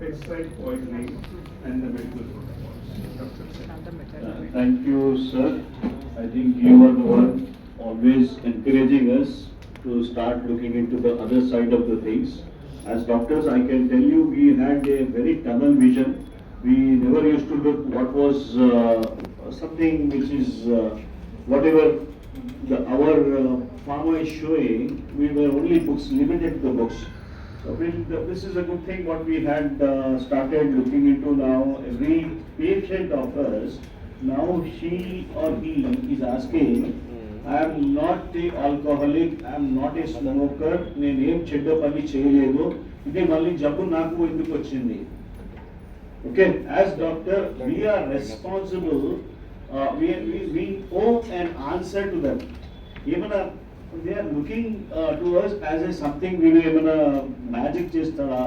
pesticide poisoning and the medical protocols. Thank you, sir. I think you are the one always encouraging us to start looking into the other side of the things. As doctors, I can tell you we had a very tunnel vision. We never used to look what was something which is whatever our pharma is showing. We were only books, limited to the books. So this is a good thing what we had started looking into now. Every patient of us, now she or he is asking, I am not a alcoholic, I am not a smoker, నేనేం చెడ్డ పని చేయలేదు, ఇది మళ్ళీ జబ్బు నాకు ఎందుకు వచ్చింది? Okay, as doctor, we are responsible, we owe an answer to them. Even they are looking to us as a something we will even magic chestara,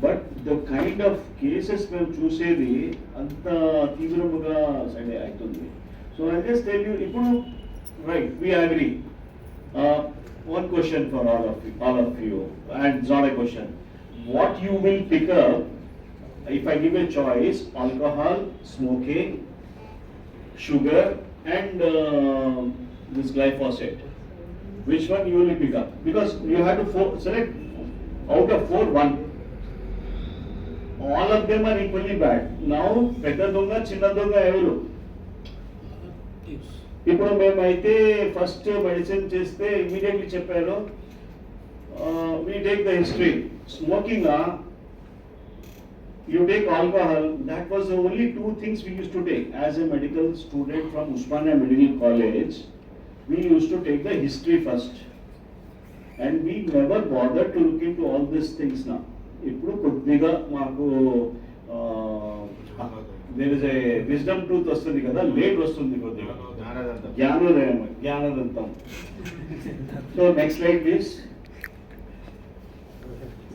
but the kind of cases మేము చూసేది అంత తీవ్రముగా side అవుతుంది. So I'll just tell you, ఇప్పుడు right, we agree. One question for all of you, and it's not a question. What you will pick up if I give a choice: alcohol, smoking, sugar, and this glyphosate. Which one you will pick up? Because you have to select out of 4, 1. All of them are equally bad. Now, పెద్ద దొంగ చిన్న దొంగ ఎవరు? ఇప్పుడు మేమైతే first medicine చేస్తే immediately చెప్పారు, we take the history. Smoking, you take alcohol. That was the only 2 things we used to take. As a medical student from Usmania Medical College, we used to take the history first, and we never bothered to look into all these things now. ఇప్పుడు కొద్దిగా మాకు there is a wisdom tooth వస్తుంది కదా, late వస్తుంది కొద్దిగా జ్ఞానదంతం. So next slide please.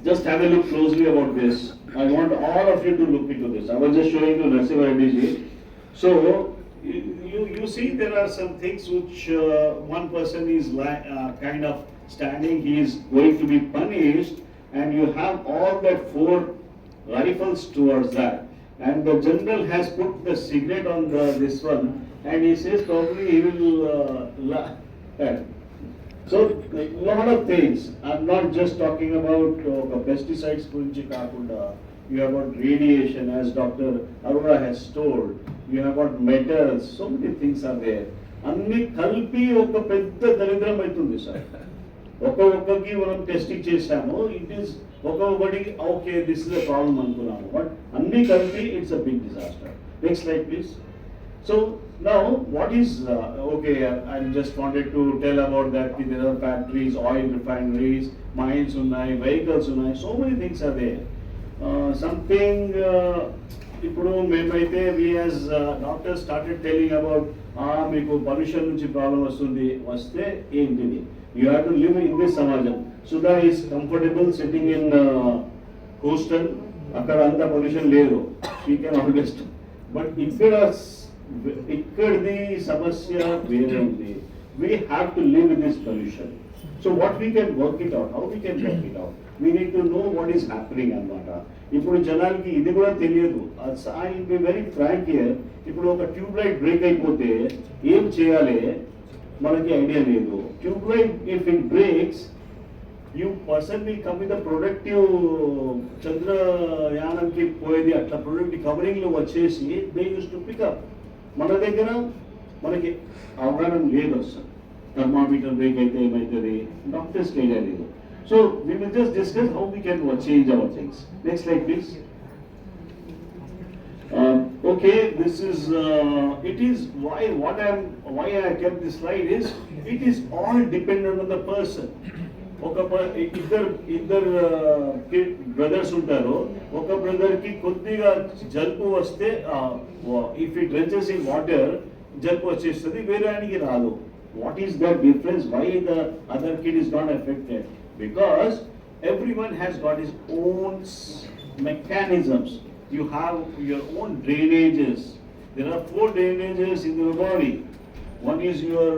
Just have a look closely about this. I want all of you to look into this. I was just showing you Narasimha Reddy ji. So you see there are some things which one person is kind of standing, he is going to be punished, and you have all that 4 rifles towards that, and the general has put the cigarette on this one, and he says probably he will so a lot of things. I'm not just talking about pesticides gurinchi kaakunda. You have got radiation, as Dr. Arora has told. You have got metals, so many things are there. అన్ని కలిపి ఒక పెద్ద దరిద్రం అవుతుంది sir. ఒక్కొక్కరికి మనం testing చేసాము, it is ఒక్కొక్కటి okay this is a problem అనుకున్నాము, బట్ అన్ని కలిపి it's a big disaster. Next slide please. So now what is okay, I just wanted to tell about that there are factories, oil refineries, mines unnai, vehicles unnai, so many things are there. Something ఇప్పుడు మేమైతే we as doctors started telling about మీకు pollution నుంచి problem వస్తే ఏంటిది, you have to live in this సమాజం. Sudha is comfortable sitting in Houston, అక్కడ అంత pollution లేదు, she can always, but ఇక్కడిది సమస్య వేరే ఉంది. We have to live with this pollution. So what we can work it out, how we can work it out, we need to know what is happening అన్నమాట. ఇప్పుడు జనాలకి ఇది కూడా తెలియదు. I will be very frank here. ఇప్పుడు ఒక tube light break అయిపోతే ఏం చేయాలి మనకి ఐడియా లేదు. Tube light if it breaks, you person will come with a productive చంద్రయానంకి పోయేది అట్లా ప్రొడక్టివ్ కవరింగ్ లో వచ్చేసి they used to pick up. మన దగ్గర మనకి అవగాహన లేదు అసలు. థర్మామీటర్ బ్రేక్ అయితే ఏమవుతుంది, డాక్టర్స్కి ఐడియా లేదు. So we will just discuss how we can change our things. Next slide please. Okay, this is it is why I kept this slide is it is all dependent on the person. ఇద్దరు brothers ఉంటారు, ఒక brother కి కొద్దిగా జలుబు వస్తే if it drenches in water జలుబు వచ్చేస్తుంది, వేరే ఆయనకి రాదు. What is the difference? Why the other kid is not affected? Because everyone has got his own mechanisms. You have your own drainages. There are 4 drainages in your body. One is your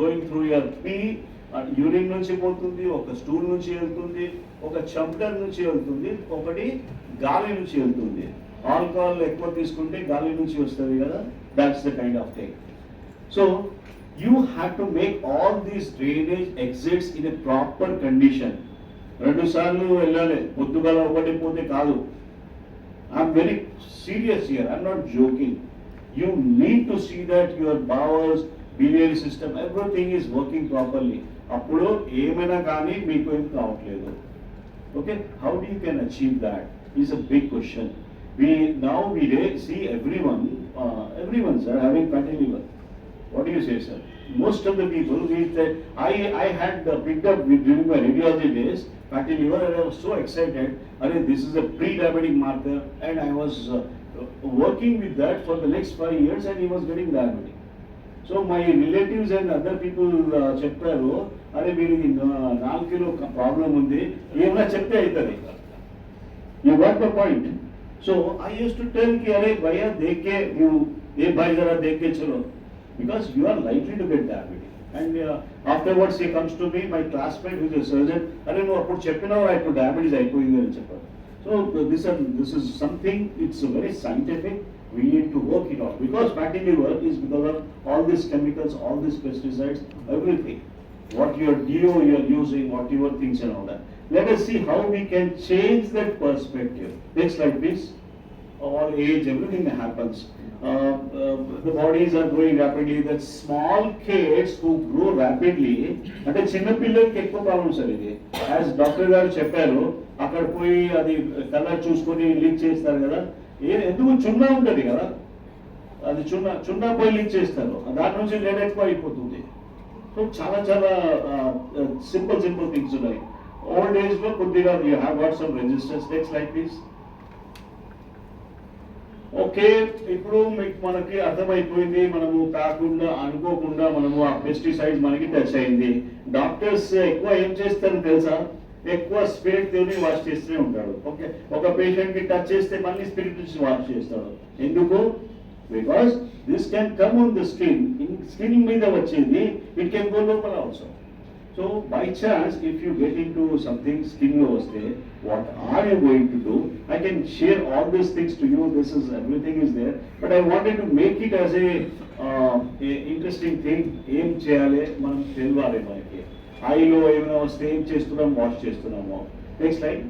going through your pee, urine నుంచి పోతుంది, ఒక stool నుంచి వెళ్తుంది, ఒక చెమటల్ నుంచి వెళ్తుంది, ఒకటి గాలి నుంచి వెళ్తుంది. ఆల్కహాల్ ఎక్కువ తీసుకుంటే గాలి నుంచి వస్తుంది కదా, that's the kind of thing. So you have to make all these drainage exits in a proper condition. 2 సార్లు వెళ్ళాలి, పొద్దుగల ఒకటి పోతే కాదు. I'm very serious here, I'm not joking. You need to see that your bowels, biliary system, everything is working properly. అప్పుడు ఏమైనా కానీ మీకు ఏం కావట్లేదు. Okay, how do you can achieve that is a big question. We see everyone sir having fatty liver. What do you say, sir? Most of the people, I had picked up during my radiology days fatty liver, and I was so excited. This is a pre-diabetic marker, and I was working with that for the next 5 years, and he was getting diabetic. So my relatives and other people చెప్పారు, అరే వీడికి 4 kilo problem ఉంది, ఏమైనా చెప్తే అవుతుంది. You got the point. So I used to tell कि अरे भैया देख के ये भाई जरा देख के चलो, because you are likely to get diabetes. And afterwards he comes to me, my classmate who is a surgeon, अरे నువ్వు అప్పుడు చెప్పినావు నాకు డయాబెటీస్ అయిపోయింది అని చెప్పారు. So this is something, it's very scientific. We need to work it out, because fatty liver is because of all these chemicals, all these pesticides, everything. What your DO you are using, whatever things and all that. Let us see how we can change that perspective. Next slide, please. All age, everything happens. The bodies are growing rapidly. That small kids who grow rapidly, అంటే చిన్న పిల్లలకి ఎక్కువ problems అనేది. As doctor గారు చెప్పారు, అక్కడ పోయి అది కలర్ చూసుకొని లీక్ చేస్తారు కదా, ఎందుకు చున్నా ఉంటుంది కదా, అది చున్నా పోయి లీక్ చేస్తారు, దాని నుంచి లేట్ ఎక్కువ అయిపోతుంది. సో చాలా సింపుల్ థింగ్స్ ఉన్నాయి. ఓల్డ్ ఏజ్ లో కొద్దిగా you have got some resistance. Next slide please. Okay, ఇప్పుడు మనకి అర్థమైపోయింది, మనము కాకుండా అనుకోకుండా మనము ఆ పెస్టిసైడ్స్ మనకి టచ్ అయింది. డాక్టర్స్ ఎక్కువ ఏం చేస్తారు తెలుసా, ఎక్కువ స్పిరిట్ తోని వాష్ చేస్తూనే ఉంటాడు. ఓకే, ఒక పేషెంట్ కి టచ్ చేస్తే మళ్ళీ స్పిరిట్ నుంచి వాష్ చేస్తాడు. ఎందుకు? Because this can come on the skin మీద వచ్చేది, ఇట్ కెన్ గో లోపల also. So by chance, if you get into something skin lo vaste, what are you going to do? I can share all these things to you. Everything is there, but I wanted to make it as a interesting thing. Em cheyale manam telvale manaki. Eye lo emana vaste em chestunnam, wash chestunnamo. Next slide.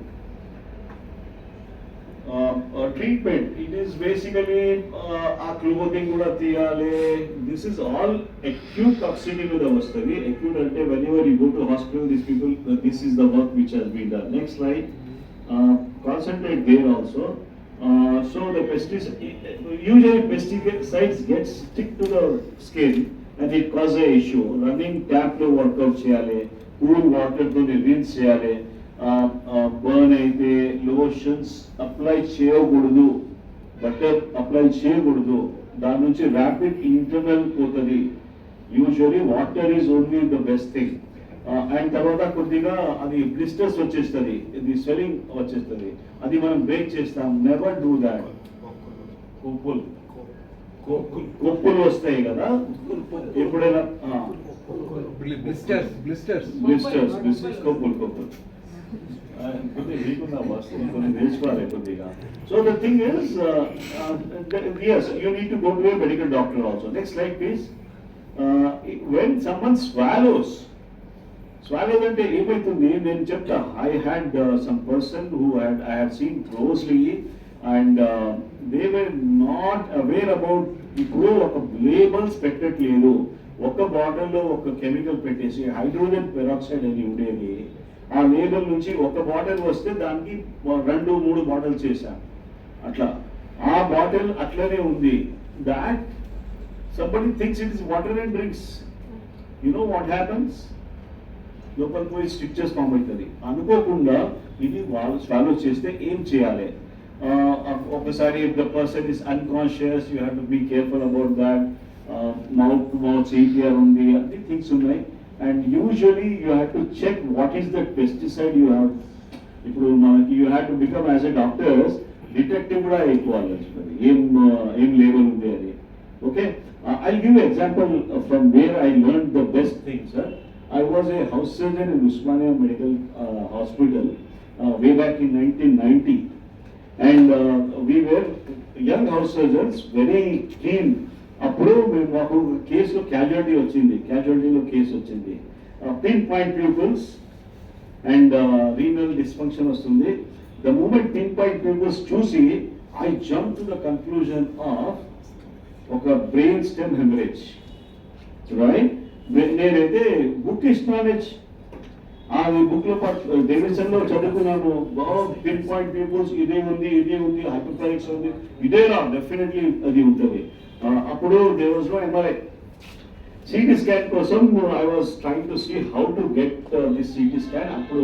Treatment, it is basically clothing kuda tiyale. This is all acute toxicity మీద వస్తుంది. Acute అంటే whenever you go to hospital, these people, this is the work which has been done. Next slide. Concentrate there also. So the usually pesticides get stick to the skin and it causes an issue. Running tap lo workout cheyale, cool water to rinse cheyale. Burn అయితే lotions apply చేయకూడదు, butter apply చేయకూడదు, దాని నుంచి rapid internal పోతుంది. Usually water is only the best thing. And తర్వాత కొద్దిగా అది blisters వచ్చేస్తుంది, ఇది స్వెల్లింగ్ వచ్చేస్తుంది, అది మనం బ్రేక్ చేస్తాం. Never do that. కొప్పులు వస్తాయి కదా ఎప్పుడైనా, కొప్పులు So the thing is, yes, you need to go to a medical doctor also. Next slide, please. When someone swallows అంటే ఏమవుతుంది నేను చెప్తా. I had some person who I had seen closely, and they were not aware about. ఇప్పుడు ఒక లేబల్స్ పెట్టట్లేదు, ఒక బాటిల్లో ఒక కెమికల్ పెట్టేసి హైడ్రోజన్ పెరాక్సైడ్ అని ఉండేది. ఆ లేబుల్ నుంచి ఒక బాటిల్ వస్తే దానికి 2-3 బాటిల్ చేశాం. అట్లా ఆ బాటిల్ అట్లనే ఉంది. That somebody thinks it is water and drinks. You know what happens? లోపల పోయి స్ట్రిక్చర్స్ ఫామ్ అవుతుంది. అనుకోకుండా ఇది వాళ్ళు స్వాలో చేస్తే ఏం చేయాలి? ఒకసారి if the person is unconscious, you have to be careful about that. Mouth to mouth CPR ఉంది, అన్ని థింగ్స్ ఉన్నాయి. And usually you have to check what is the pesticide you have. ఇప్పుడు మనకి you have to become as a doctors detective కూడా అయిపోవాలి, ఏం label ఉంది అది. Okay, I'll give you example from where I learned the best things. I was a house surgeon in Usmania Medical Hospital. way back in 1990. And we were young house surgeons, very keen. అప్పుడు మేము మాకు కేసులో క్యాజువాలిటీలో కేసు వచ్చింది, pinpoint pupils and renal dysfunction వస్తుంది. The moment pinpoint pupils చూసి I jump to the conclusion of ఒక బ్రెయిన్ స్టెమ్ హెమరేజ్. రైట్, నేనైతే బుక్ నాలెడ్జ్ అది బుక్ లో డెఫినేషన్ లో చదువుకున్నాను. పిన్ పాయింట్ పీపుల్స్ ఇదే ఉంది హైపోథెటిక్స్ ఉంది, ఇదేనా డెఫినెట్లీ అది ఉంటుంది. అప్పుడు there was no MRI. CT scan కోసం I was trying to see how to get this CT scan. అప్పుడు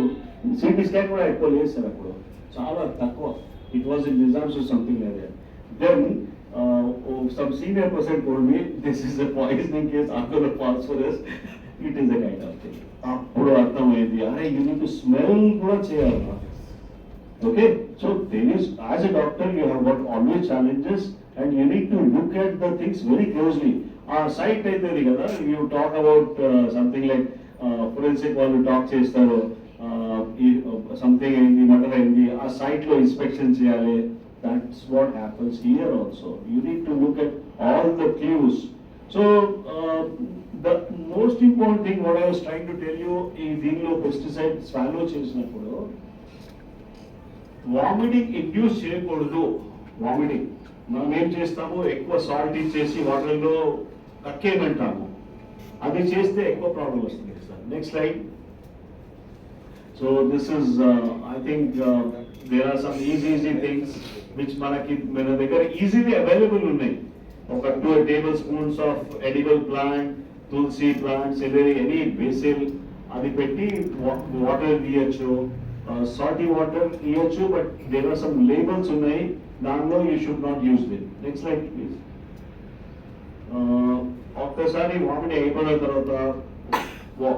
సిటీ స్కాన్ కూడా ఎక్కువ లేదు సార్, అప్పుడు చాలా తక్కువ. It was in Nizam's something like that. Then some senior person told me this is a poisoning case after the phosphorus. It is a kind of thing. అప్పుడు అర్థమైంది, అరే యూ నీడ్ టు స్మెల్ కూడా చేయాలి. Okay, so there is as a doctor you have got always challenges and you need to look at the things very closely. ఆ site అవుతుంది కదా, you talk about something like forensic వాళ్ళు talk చేస్తారు, something అయింది, murder అయింది, ఆ site లో inspection చేయాలి. That's what happens here also. You need to look at all the clues. So the most important thing what I was trying to tell you is దీనిలో pesticide swallow చేసినప్పుడు vomiting induce చేయకూడదు. Vomiting మనం ఏం చేస్తాము, ఎక్కువ salt ఇచ్చేసి వాటర్లో కక్కేయమంటాము, అది చేస్తే ఎక్కువ ప్రాబ్లం వస్తుంది sir. Next slide. So this is I think there are some easy things which మనకి మన దగ్గర ఈజీలీ అవైలబుల్ ఉన్నాయి. ఒక 2 tablespoons of edible plant, tulsi plant, celery, any basil అది పెట్టి వాటర్ ఇవ్వచ్చు, సాల్టీ వాటర్ ఇవ్వచ్చు. But there are some labels ఉన్నాయి, దానిలో you should not use that. Next slide please. ఒక్కసారి వామిట్ అయిపోయిన తర్వాత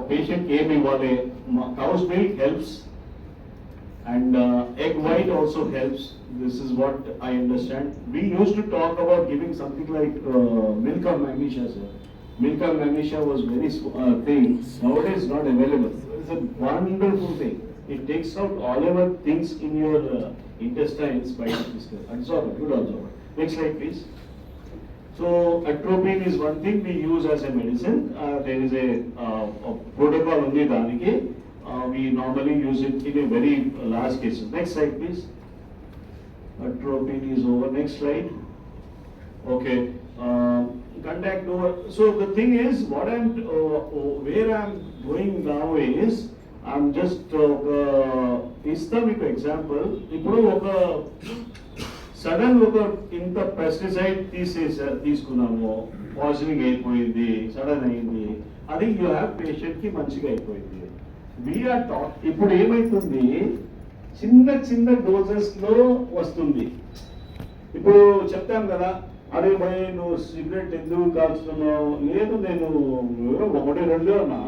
పేషెంట్ ఏమి ఇవ్వాలి? Cow's milk helps and egg white also helps. This is what I understand. We used to talk about giving something like milk of magnesia, sir. Milk of magnesia was very thing. Nowadays not available. It's a wonderful thing. It takes out all our things in your intestines by absorb, good absorb. Next slide please. So atropine is one thing we use as a medicine. There is a protocol only daniki. We normally use it in a very large cases. Next slide please. Atropine is over. Next slide. Okay. Contact over. So the thing is, what where I'm going now is, I'm just మీకు example. ఇప్పుడు ఒక sudden ఒక ఇంత pesticide తీసుకున్నాము, poisoning అయిపోయింది, sudden అయింది, అది you have patient కి మంచిగా అయిపోయింది. వీఆర్ టాక్ ఇప్పుడు ఏమైతుంది, చిన్న డోసెస్ లో వస్తుంది. ఇప్పుడు చెప్తాం కదా, అరే భయ్ నువ్వు సిగరెట్ ఎందుకు కాల్చుతున్నావు? లేదు, నేను 1-2 అన్నా